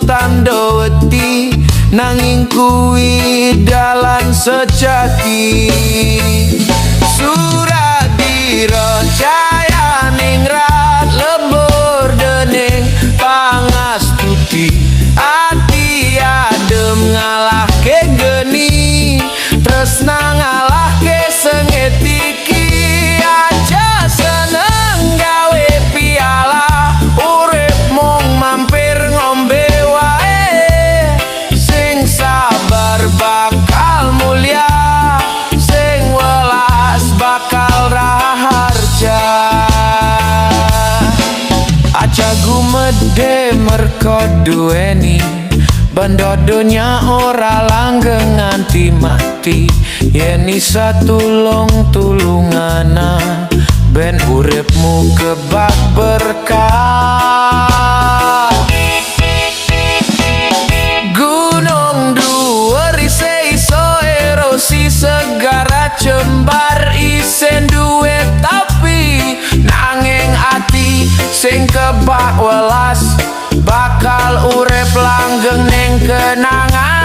tanda wedi nanging kuwi dalan sejati. Suradira cahya ning rat lebur dening pangastuti ati adem ngalahke geni tresna ngalahke sengit iki aja seneng gawe piala urip mung mampir ngombe wae sing sabar bakal mulia sing welas bakal raharja. Aja gumedhe merko duweni banda donya ora langgeng nganti mati yen isa tulung-tulungana ben uripmu kebak berkah. Gunung dhuwur iso erosi segara cembar isen duwe tapi nanging ati sing kebak welas bakal urip langgeng ning kenangan.